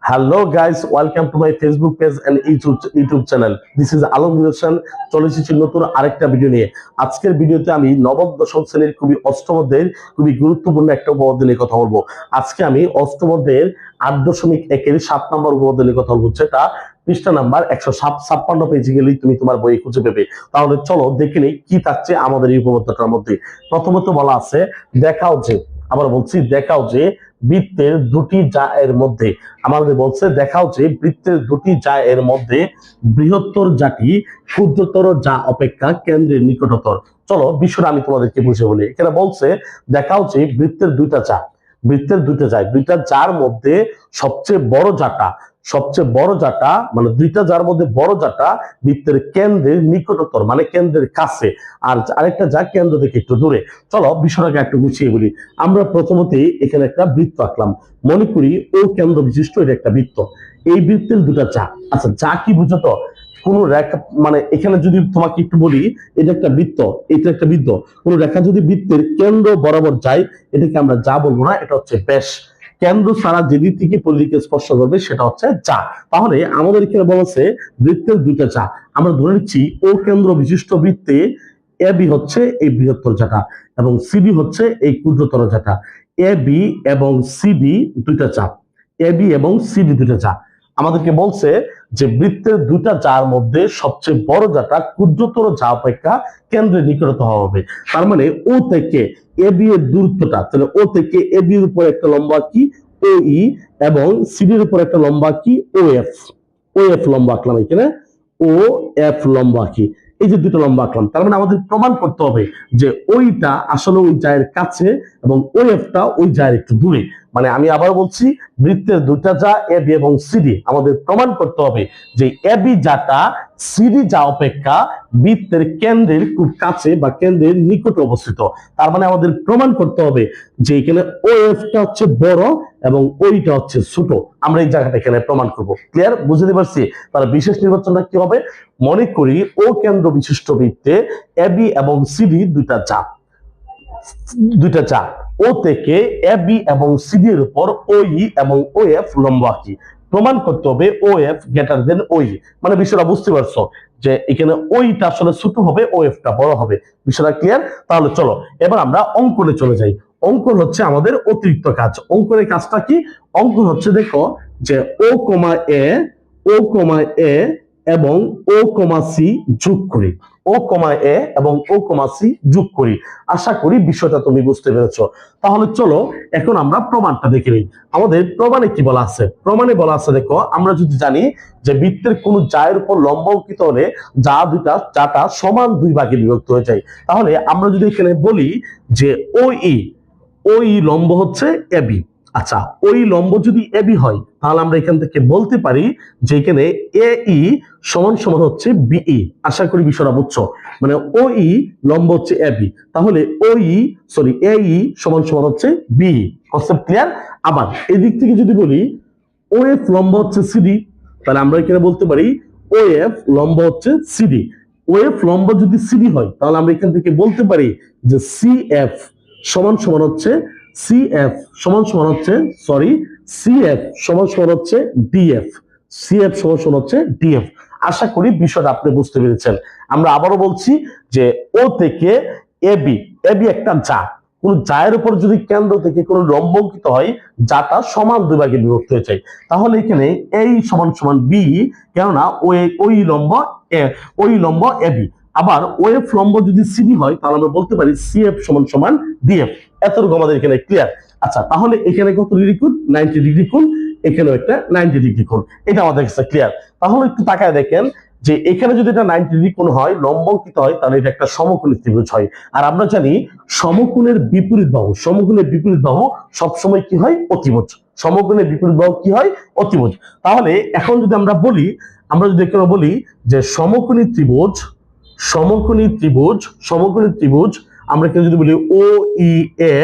Hello guys, welcome to my Facebook page and YouTube channel. This is Alam Hossain. চলে এসেছি নতুন আরেকটা ভিডিও নিয়ে। আজকের ভিডিওতে আমি নবম দশম শ্রেণীর খুবই অষ্টম অধ্যায়ের খুবই গুরুত্বপূর্ণ একটা উপপাদ্য নিয়ে কথা বলবো। আজকে আমি অষ্টম অধ্যায়ের 8.1 7 নম্বর উপপাদ্য নিয়ে কথা বলবো, যেটা পৃষ্ঠা নাম্বার 156 পেজে গেলেই তুমি তোমার বই খুঁজে পেবে। তাহলে চলো দেখে নিই কি থাকছে আমাদের এই উপপাদ্যটার মধ্যে। প্রথমত বলা আছে, দেখাও যে, আবার বলছি দেখাও যে বৃত্তের দুটি যা এর মধ্যে, আমাদের বলছে দেখাও যে বৃত্তের দুটি যা এর মধ্যে বৃহত্তর জাটি ক্ষুদ্রতর যা অপেক্ষা কেন্দ্রের নিকটতর। চলো বিষয়টা আমি তোমাদেরকে বুঝে বলি। এখানে বলছে দেখাও যে বৃত্তের দুইটা যা, দুইটা যার মধ্যে সবচেয়ে বড় জাটা মানে দুইটা যার মধ্যে বড় জাটা বৃত্তের কেন্দ্রের নিকটতর মানে কেন্দ্রের কাছে, আর আরেকটা যা কেন্দ্র থেকে একটু দূরে। চলো বিষয়টাকে একটু গুছিয়ে বলি। আমরা প্রথমতেই এখানে একটা বৃত্ত আঁকলাম, মনে করি ও কেন্দ্র বিশিষ্ট এটা একটা বৃত্ত। এই বৃত্তের দুটা যা, আচ্ছা যা কি বুঝো তো? কোন রেখা, মানে এখানে যদি তোমাকে একটু বলি এটা একটা বৃত্ত, এটা একটা বৃত্ত, কোন রেখা যদি বৃত্তের কেন্দ্র বরাবর যায় এটাকে আমরা যা বলবো না, এটা হচ্ছে ব্যাস। কেন্দ্র ছাড়া যে দিক থেকে পরিধিকে স্পর্শ করবে সেটা হচ্ছে যা। তাহলে আমাদের এখানে বলেছে বৃত্তের দুইটা যা, আমরা ধরে নিচ্ছি ও কেন্দ্র বিশিষ্ট বৃত্তে এ বি হচ্ছে এই বৃহত্তর জাটা এবং সিবি হচ্ছে এই ক্ষুদ্রতর জাটা। এ বি এবং সিবি দুইটা চাপ, এ বি এবং সিবি দুইটা চাপ। আমাদেরকে বলছে যে বৃত্তের দুইটা যার মধ্যে সবচেয়ে বড় জাটা ক্ষুদ্রতর যা অপেক্ষা কেন্দ্রের নিকটতর হবে। তার মানে ও থেকে এ বি এর দূরত্বটা, তাহলে ও থেকে এ বি এর উপর একটা লম্বা কি ও ই এবং সিডি এর উপর একটা লম্বা কি ও এফ। ও এফ লম্বা আঁকলাম এখানে, ও এফ লম্বা কি, এই যে দুটো লম্বা আঁকলাম। তার মানে আমাদের প্রমাণ করতে হবে যে ওইটা আসলে ওই জায়ের কাছে এবং ওই এফটা ওই জায়ের একটু দূরে। মানে আমি আবার বলছি, বৃত্তের দুটা যা এ বি এবং সিডি, আমাদের প্রমাণ করতে হবে যে এ বি যাটা সিডি যা অপেক্ষা বৃত্তের কেন্দ্রের খুব কাছে বা কেন্দ্রের নিকটে অবস্থিত। তার মানে আমাদের প্রমাণ করতে হবে যে এখানে ও এফটা হচ্ছে বড় এবং ওইটা হচ্ছে ছোট। আমরা এই জায়গাটা এখানে প্রমাণ করব। ক্লিয়ার? বুঝতে পারছি? তাহলে বিশেষ নির্বাচনটা কি হবে? মনে করি ও কেন্দ্র বিশিষ্ট বৃত্তে এ বি এবং সিডি দুইটা চাপ, ও থেকে এ বি এবং সিডি এর উপর ও ই এবং ও এফ লম্বা আঁকি। প্রমাণ করতে হবে ও এফ গ্রেটার দেন ও ই। মানে বিষয়টা বুঝতে পারছো যে এখানে ওইটা আসলে ছোট হবে, ও এফটা বড় হবে। বিষয়টা ক্লিয়ার? তাহলে চলো এবার আমরা অঙ্কনে চলে যাই। অঙ্কন হচ্ছে আমাদের অতিরিক্ত কাজ। অঙ্কনের কাজটা কি? অঙ্কন হচ্ছে, দেখো যে ও কমা এ এবং ও কমা সি যোগ করি, ও কমা এ এবং ও কমা সি যোগ করি। আশা করি বিষয়টা তুমি বুঝতে পেরেছো। তাহলে চলো এখন আমরা প্রমাণটা দেখে নিই। আমাদের প্রমাণে কি বলা আছে? প্রমাণে বলা আছে, দেখো আমরা যদি জানি যে বৃত্তের কোন জায়ের উপর লম্ব অঙ্কিত হলে যাটা সমান দুই ভাগে বিভক্ত হয়ে যায়। তাহলে আমরা যদি এখানে বলি যে ওই লম্ব হচ্ছে এবি, আচ্ছা ওই লম্ব যদি এবি হয় তাহলে আমরা এখান থেকে বলতে পারি যে এখানে এ ই সমান সমান হচ্ছে বিই। আশা করি বিষয়টা বুঝছো। মানে ওই লম্ব হচ্ছে এবি, তাহলে এ ই সমান সমান হচ্ছে বিই। Concept clear? আবার এই দিক থেকে যদি বলি ও এফ লম্ব হচ্ছে সিডি, তাহলে আমরা এখানে বলতে পারি ও এফ লম্ব হচ্ছে সিডি। ও এফ লম্ব যদি সিডি হয় তাহলে আমরা এখান থেকে বলতে পারি যে সি এফ সমান সমান হচ্ছে সিএফ সমান সমান হচ্ছে ডিএফ। সিএফ সমান সমান হচ্ছে ডিএফ। আশা করি বিষয়টা আপনি বুঝতে পেরেছেন। আমরা আবারও বলছি যে ও থেকে এবি একটা যা, কোন জায়ের উপর যদি কেন্দ্র থেকে কোন লম্ব অঙ্কিত হয় যাটা সমান দুই ভাগে বিভক্ত হয়ে যায়, তাহলে এখানে এই সমান সমান বি, কেননা ওই লম্ব এবি। আবার ওএফ লম্ব যদি সিডি হয় তাহলে আমরা বলতে পারি সিএফ সমান সমান ডিএফ। এতটুকু আমাদের এখানে ক্লিয়ার। আচ্ছা তাহলে এখানে কত ডিগ্রি কোণ? 90 ডিগ্রি কোণ, এখানেও একটা 90 ডিগ্রি কোণ। এটা আমাদের কাছে ক্লিয়ার। তাহলে একটু তাকায় দেখেন যে এখানে যদি এটা 90 ডিগ্রি কোণ হয়, লম্ব অঙ্কিত হয়, তাহলে এটা একটা সমকোণী ত্রিভুজ হয়। আর আমরা জানি সমকোণের বিপরীত বাহু সবসময় কি হয়? অতিভুজ। সমকোণের বিপরীত বাহু কি হয়? অতিভুজ। তাহলে এখন যদি আমরা যদি এখানে বলি যে সমকোণী ত্রিভুজ, আমরা এখানে যদি বলি ও ই এ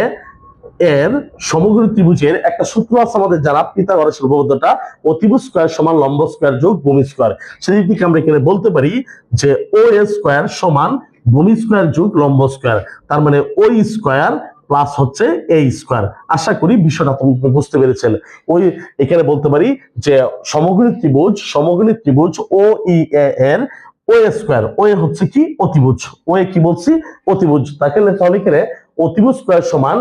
এর সমকোণী ত্রিভুজের একটা সূত্র আছে আমাদের যারা, পিথাগোরাসের উপপাদ্যটা, অতিভুজ স্কয়ার সমান লম্ব স্কয়ার যোগ ভূমি স্কয়ার। সেই দিকে আমরা এখানে বলতে পারি যে ও এ স্কয়ার সমান ভূমি স্কয়ার যোগ লম্ব স্কয়ার। তার মানে ও স্কয়ার প্লাস হচ্ছে এ স্কোয়ার। আশা করি বিষয়টা আপনি বুঝতে পেরেছেন। ওই এখানে বলতে পারি যে সমকোণী ত্রিভুজ ও ই এ এর ও স্কোয়ার, ও হচ্ছে কি অতিভুজ, ও কি বলছি অতিভুজ, তাহলে এখানে অতিভুজ স্কোয়ার সমান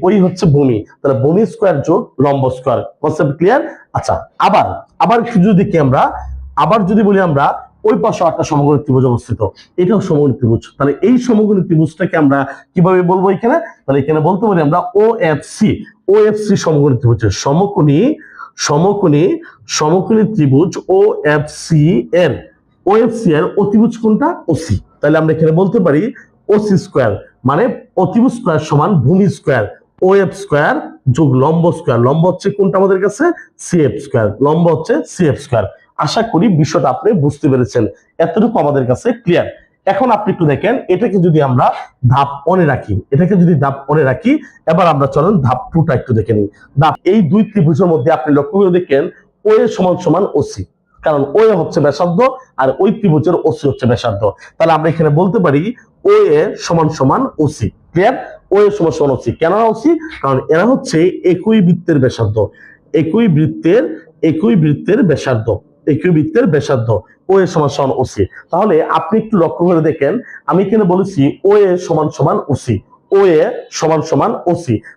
ওই হচ্ছে ভূমি, তাহলে ভূমি স্কোয়ার যোগ লম্ব স্কোয়ার। Concept clear? আচ্ছা, আবার আবার যদি দেখি আমরা, আবার যদি বলি আমরা ওই পাশে একটা সমকোণী ত্রিভুজ অবস্থিত, এটাও সমকোণী ত্রিভুজ, তাহলে এই সমকোণী ত্রিভুজটাকে আমরা কিভাবে বলবো এখানে? তাহলে এখানে বলতে পারি আমরা ও এফ সি সমকোণী ত্রিভুজের সমকোণী ত্রিভুজ ও এফ সি এর অতিভুজ কোনটা? ওসি। তাহলে আমরা এখানে বলতে পারি ওসি স্কোয়ার মানে অতিভুজ স্কোয়ার সমান ভূমি স্কোয়ার ও এফ স্কোয়ার যোগ লম্ব স্কোয়ার। লম্ব হচ্ছে কোনটা আমাদের কাছে? CF square. লম্ব হচ্ছে সিএফ স্কোয়ার। আশা করি বিষয়টা আপনি বুঝতে পেরেছেন, এতটুকু আমাদের কাছে ক্লিয়ার। এখন আপনি একটু দেখেন, এটাকে যদি আমরা ধাপ অনে রাখি, এবার আমরা চলেন ধাপ 2টা একটু দেখে নিই। এই দুই ত্রিভুজের মধ্যে আপনি লক্ষ্য করে দেখেন ও এ সমান সমান ওসি, কারণ ও এ হচ্ছে ব্যাসার্ধ আর ওই ত্রিভুজের ওসি হচ্ছে ব্যাসার্ধ। তাহলে আমরা এখানে বলতে পারি ও এ সমান সমান ওসি। ক্লিয়ার? ও এ সমান সমান ওসি। কেন ওসি? কারণ এরা হচ্ছে একই বৃত্তের ব্যাসার্ধ, একই বৃত্তের ব্যাসার্ধ ও এ সমান সমান ওসি। তাহলে আপনি একটু লক্ষ্য করে দেখেন, আমি এখানে বলেছি ও এ সমান সমান ওসি,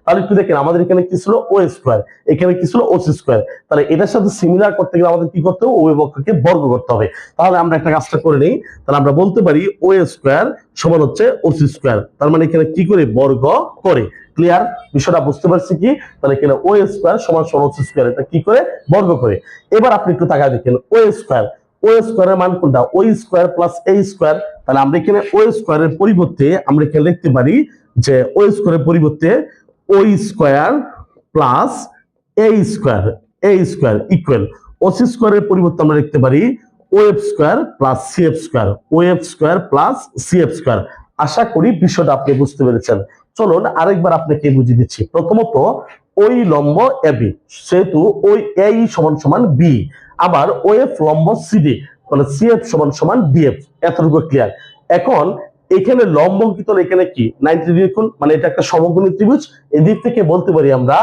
তাহলে একটু দেখেন আমাদের এখানে কি ছিল? ও স্কোয়ার, এখানে কি ছিল? OC square. তাহলে এটার সাথে সিমিলার করতে গেলে আমাদের কি করতে হবে? উভয় পক্ষকে বর্গ করতে হবে। তাহলে আমরা একটা কাজটা করে নেই, তাহলে আমরা বলতে পারি ও স্কোয়ার সমান হচ্ছে ওসি স্কোয়ার, তার মানে এখানে কি করে? বর্গ করে। ক্লিয়ার? বিষয়টা বুঝতে পারছি কি? তাহলে এখানে ও স্কোয়ার সমান সমান ওসি স্কোয়ার, এটা কি করে? বর্গ করে। এবার আপনি একটু তাকায় দেখেন ও স্কোয়ারের মান কোনটা? ও স্কোয়ার প্লাস এ স্কোয়ার। তাহলে আমরা এখানে ও স্কোয়ারের পরিবর্তে আমরা এখানে লিখতে পারি যে ও স্কোয়ারের পরিবর্তে O square plus A square equal OC স্কোয়ারের পরিবর্তে আমরা লিখতে পারি O F square plus C F square. আশা করি বিষয়টা আপনি বুঝতে পেরেছেন। চলুন আরেকবার আপনাকে বুঝিয়ে দিচ্ছি। প্রথমত ওই লম্ব এবি, সেহেতু ওই এ সমান সমান বি, আবার ও এফ লম্ব সিডি, তাহলে সিএফ সমান সমান ডিএফ। এতটুকু ক্লিয়ার? এখন এখানে লম্ব অঙ্কিত, এখানে কি 90 ডিগ্রি কোণ, মানে এটা একটা সমকোণী ত্রিভুজ। এদিক থেকে বলতে পারি আমরা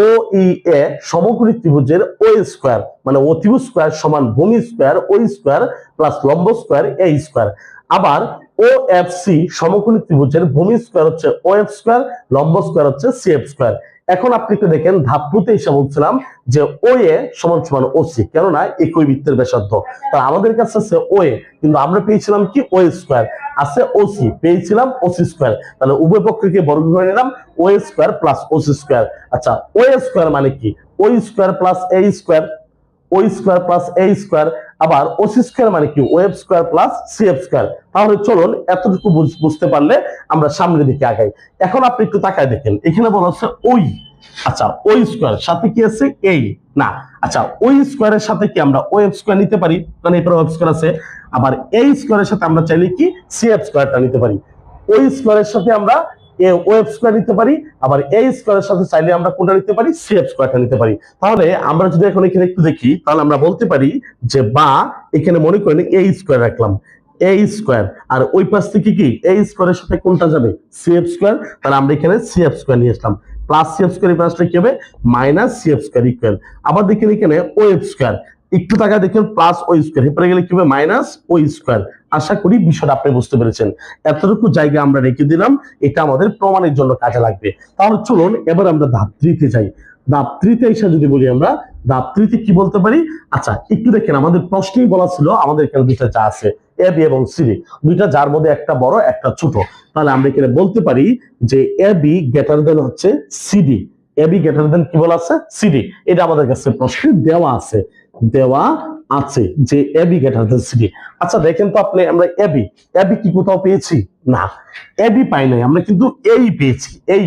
ও ই এ সমকোণী ত্রিভুজের ও স্কোয়ার মানে অতিভুজ স্কোয়ার সমান ভূমি স্কোয়ার ও স্কোয়ার প্লাস লম্ব স্কোয়ার এ স্কোয়ার। আবার ও এফ সি সমকোণী ত্রিভুজের ভূমি স্কোয়ার হচ্ছে ও এফ স্কোয়ার, লম্ব স্কোয়ার হচ্ছে সি এফ স্কোয়ার। এখন আপনি একটু দেখেন ধাপ 2 তে এসে বলছিলাম যে ও এ সমান সমান ওসি, কেননা একই বৃত্তের ব্যাসার্ধ। তাহলে আমাদের কাছে আছে ও এ, কিন্তু আমরা পেয়েছিলাম কি? ও স্কোয়ার, আছে ওসি, পেয়েছিলাম ওসি স্কোয়ার। তাহলে উভয় পক্ষকে বর্গ করে নিলাম O square plus OC square. আচ্ছা, ও স্কোয়ার মানে কি? O square plus A square, আবার ওসি স্কোয়ার মানে কি? O F square plus C F square. তাহলে চলুন এতটুকু বুঝতে পারলে আমরা সামনের দিকে আগাই। এখন আপনি একটু তাকায় দেখেন, এখানে বলা হচ্ছে ওই, আচ্ছা ওই স্কোয়ার সাথে কি আছে? এই না, আচ্ছা ওই স্কোয়ারের সাথে কি আমরা ও এফ স্কোয়ার নিতে পারি? কারণ এরপর ওয়েব স্কোয়ার আছে। আবার এই স্কোয়ারের সাথে আমরা চাইলে কি? সি এফ স্কোয়ারটা নিতে পারি। ওই স্কোয়ারের সাথে আমরা ওয়েব স্কোয়ার নিতে পারি, আবার এই স্কোয়ারের সাথে চাইলে আমরা কোনটা নিতে পারি? সি এফ স্কোয়ারটা নিতে পারি। তাহলে আমরা যদি এখন এখানে একটু দেখি, তাহলে আমরা বলতে পারি যে বা এখানে মনে করেন এই স্কোয়ার রাখলাম, এই স্কোয়ার, আর ওই পাশ থেকে কি এই স্কোয়ারের সাথে কোনটা যাবে? C F square. তাহলে আমরা এখানে সি এফ স্কোয়ার নিয়ে আসলাম, প্লাস সি এফ স্কোয়ার পাশটা কি হবে? Minus C F square equal. আবার দেখেন এখানে ও এফ স্কোয়ার, একটু টাকা দেখেন প্লাস ও স্কোয়ার, এরপরে গেলে কি হবে? Minus O square. আশা করি বিষয়টা আপনি বুঝতে পেরেছেন। এতটুকু জায়গা আমরা রেখে দিলাম, এটা আমাদের প্রমাণের জন্য কাজে লাগবে। তাহলে চলুন এবার আমরা ধাপ 3 তে যাই। ধাপ 3 তে এসে যদি বলি আমরা ধাপ 3 তে কি বলতে পারি? আচ্ছা একটু দেখেন, আমাদের প্রশ্নেই বলা ছিল আমাদের এখানে দুইটা যা আছে এ বি এবং সিডি, দুইটা যার মধ্যে একটা বড় একটা ছোট। তাহলে আমরা এখানে বলতে পারি যে এ বি গ্রেটার দেন হচ্ছে CD, A B greater than কি বলা আছে? সিডি। এটা আমাদের কাছে প্রশ্নে দেওয়া আছে যে A B greater than CD. আচ্ছা দেখেন তো আপনি, আমরা এ বি কি কোথাও পেয়েছি? না, এ বি পাই নাই, আমরা কিন্তু এই পেয়েছি, এই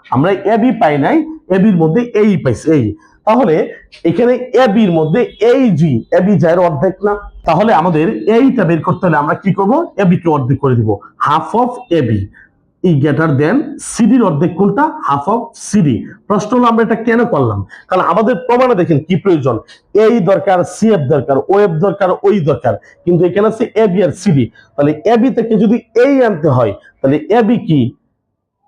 আমরা এ বি পাই নাই, এ বির মধ্যে এই পাইছি, এই। তাহলে এখানে এ বির মধ্যে এই জি, এ বি যার অর্ধেক না, তাহলে আমাদের এইটা বের করতে হলে আমরা কি করব? এ বি কে অর্ধেক করে দিব, half of A B E greater than সিডির অর্ধেক কোনটা? Half of CD. প্রশ্ন হলো আমরা এটা কেন করলাম? কারণ আমাদের প্রমাণে দেখেন কি প্রয়োজন? এই দরকার, সি এফ দরকার, ও এফ দরকার, ওই দরকার, কিন্তু এখানে আছে এ বি আর সিডি। তাহলে এ বি থেকে যদি এই আনতে হয়, তাহলে এ বি কি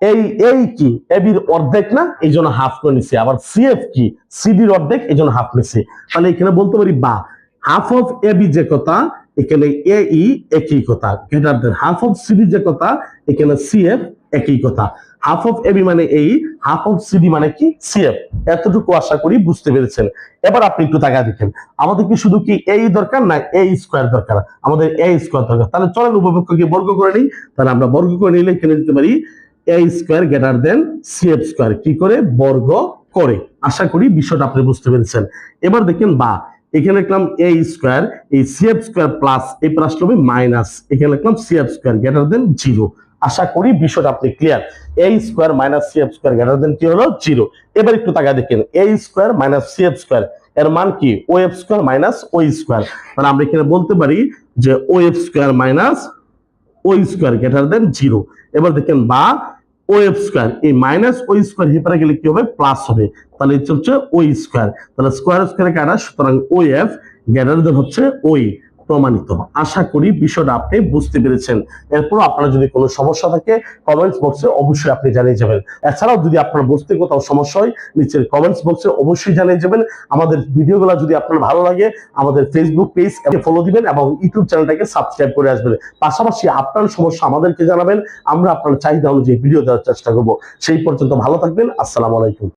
এই এই কি এবির অর্ধেক না, এই জন্য হাফ করে নিছি। আবার সিএফ কি সিডির অর্ধেক, এই জন্য হাফ নিছি। তাহলে এখানে বলতে পারি বা হাফ অফ এবি যে কথা, এখানে এ ই একই কথা, greater than half of CD যে কথা, এখানে সিএফ একই কথা। হাফ অফ এবি মানে এই, হাফ অফ সিডি মানে কি সিএফ। এতটুকু আশা করি বুঝতে পেরেছেন। এবার আপনি একটু তাকায় দেখেন, আমাদের কি শুধু কি এই দরকার না এ স্কোয়ার দরকার? আমাদের এ স্কোয়ার দরকার। তাহলে চলেন উপপক্ষকে বর্গ করে নিই। তাহলে আমরা বর্গ করে নিলে এখানে দিতে পারি A square greater than CF square, কি করে বর্গ করে। আশা করি বিষয়টা আপনি বুঝতে পেরেছেন। এবার দেখেন বা এখানে লিখলাম এ স্কোয়ার, এই সিএফ স্কোয়ার প্লাস এই প্লাস হবে মাইনাস, এখানে লিখলাম CF square greater than zero. আশা করি বিষয়টা আপনি clear. A square minus CF square greater than কি হলো জিরো। এবার একটু তাকায় দেখেন, A square minus CF square এর মান কি O F square minus O square. মানে আমরা এখানে বলতে পারি যে O F square minus O square greater than zero. এবার দেখেন বা ও এফ স্কোয়ার, এই মাইনাস ও স্কোয়ার হিপারে গেলে কি হবে প্লাস হবে। তাহলে এটা হচ্ছে ও স্কোয়ার, তাহলে স্কোয়ার স্কোয়ারে কাটা, সুতরাং ও এফ গ্রেটার দেন হচ্ছে ওই, প্রমাণিত। আশা করি বিষয়টা আপনি বুঝতে পেরেছেন। এরপর আপনার যদি কোনো সমস্যা থাকে কমেন্টস বক্সে অবশ্যই আপনি জানিয়ে যাবেন। এছাড়াও যদি আপনার বুঝতে কোথাও সমস্যা হয় নিচের কমেন্টস বক্সে অবশ্যই জানিয়ে যাবেন। আমাদের ভিডিওগুলো যদি আপনার ভালো লাগে আমাদের ফেসবুক পেজ ফলো দিবেন এবং ইউটিউব চ্যানেলটাকে সাবস্ক্রাইব করে আসবেন। পাশাপাশি আপনার সমস্যা আমাদেরকে জানাবেন, আমরা আপনার চাহিদা অনুযায়ী ভিডিও দেওয়ার চেষ্টা করব। সেই পর্যন্ত ভালো থাকবেন। আসসালামু আলাইকুম।